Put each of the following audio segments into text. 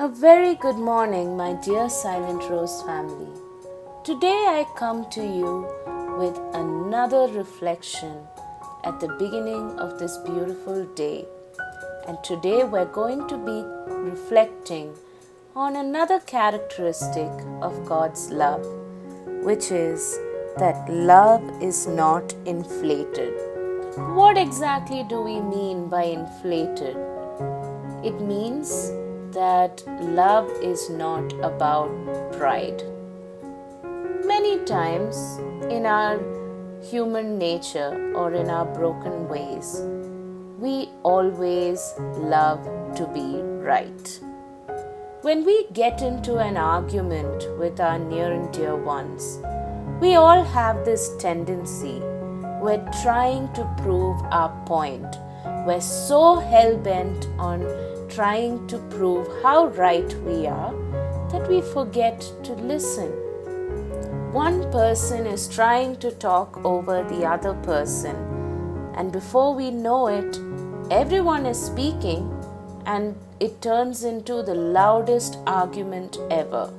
A very good morning, my dear Silent Rose family. Today I come to you with another reflection at the beginning of this beautiful day. And today we're going to be reflecting on another characteristic of God's love, which is that love is not inflated. What exactly do we mean by inflated? It means that love is not about pride. Many times in our human nature or in our broken ways, we always love to be right. When we get into an argument with our near and dear ones, we all have this tendency. We're trying to prove our point. We're so hell-bent on trying to prove how right we are that we forget to listen. One person is trying to talk over the other person, and before we know it, everyone is speaking and it turns into the loudest argument ever.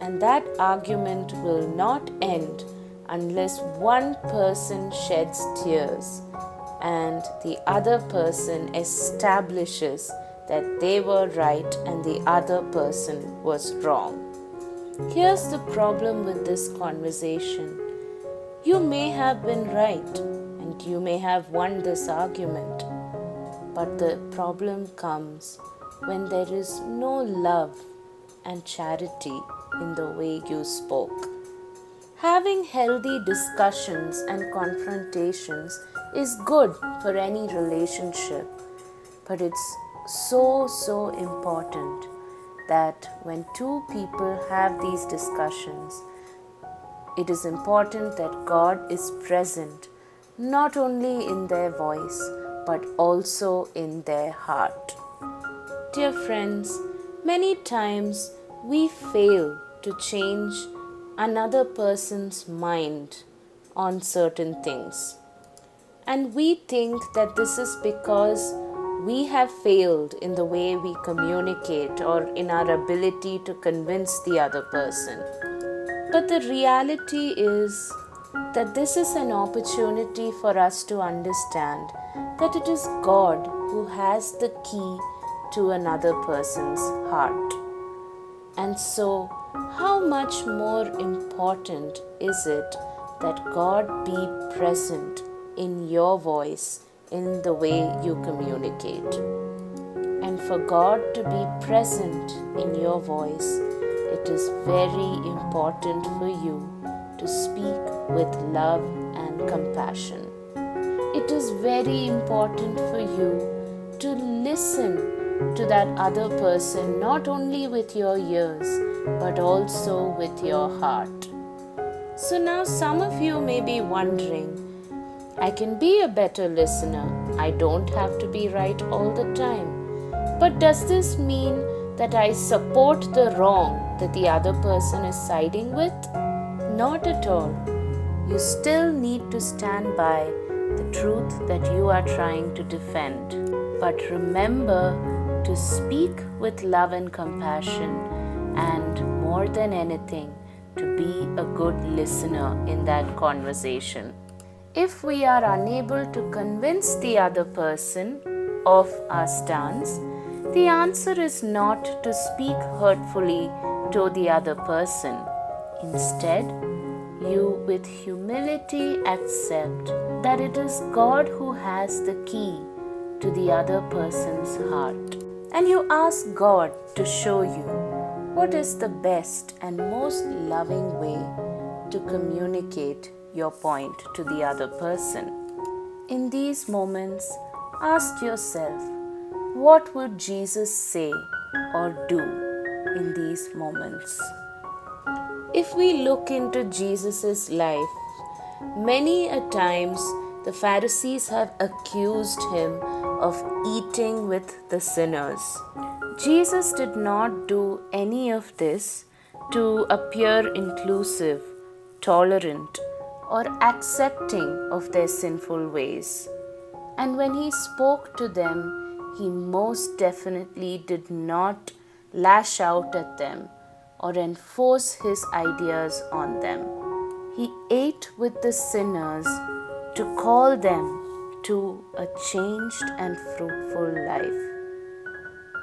And that argument will not end unless one person sheds tears and the other person establishes that they were right and the other person was wrong. Here's the problem with this conversation. You may have been right and you may have won this argument, but the problem comes when there is no love and charity in the way you spoke. Having healthy discussions and confrontations is good for any relationship, but it's so important that when two people have these discussions, it is important that God is present not only in their voice but also in their heart. Dear friends, many times we fail to change another person's mind on certain things. And we think that this is because we have failed in the way we communicate or in our ability to convince the other person. But the reality is that this is an opportunity for us to understand that it is God who has the key to another person's heart. And so, how much more important is it that God be present in your voice, in the way you communicate? And for God to be present in your voice, it is very important for you to speak with love and compassion. It is very important for you to listen to that other person not only with your ears but also with your heart. So now some of you may be wondering, I can be a better listener. I don't have to be right all the time. But does this mean that I support the wrong that the other person is siding with? Not at all. You still need to stand by the truth that you are trying to defend. But remember to speak with love and compassion, and more than anything, to be a good listener in that conversation. If we are unable to convince the other person of our stance, the answer is not to speak hurtfully to the other person. Instead, you with humility accept that it is God who has the key to the other person's heart. And you ask God to show you what is the best and most loving way to communicate your point to the other person. In these moments, ask yourself, what would Jesus say or do in these moments? If we look into Jesus' life, many a times the Pharisees have accused him of eating with the sinners. Jesus did not do any of this to appear inclusive, tolerant, or accepting of their sinful ways. And when he spoke to them, he most definitely did not lash out at them, or enforce his ideas on them. He ate with the sinners to call them to a changed and fruitful life.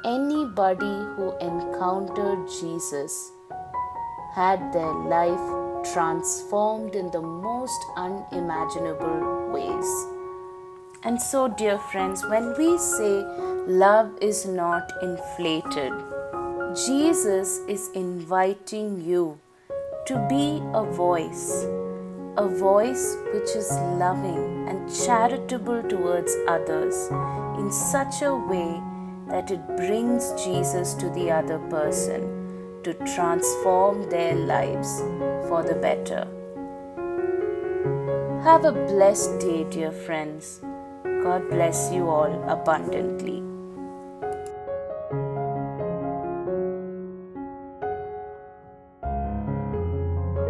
Anybody who encountered Jesus had their life transformed in the most unimaginable ways. And so, dear friends, when we say love is not inflated, Jesus is inviting you to be a voice which is loving and charitable towards others in such a way that it brings Jesus to the other person to transform their lives for the better. Have a blessed day, dear friends. God bless you all abundantly.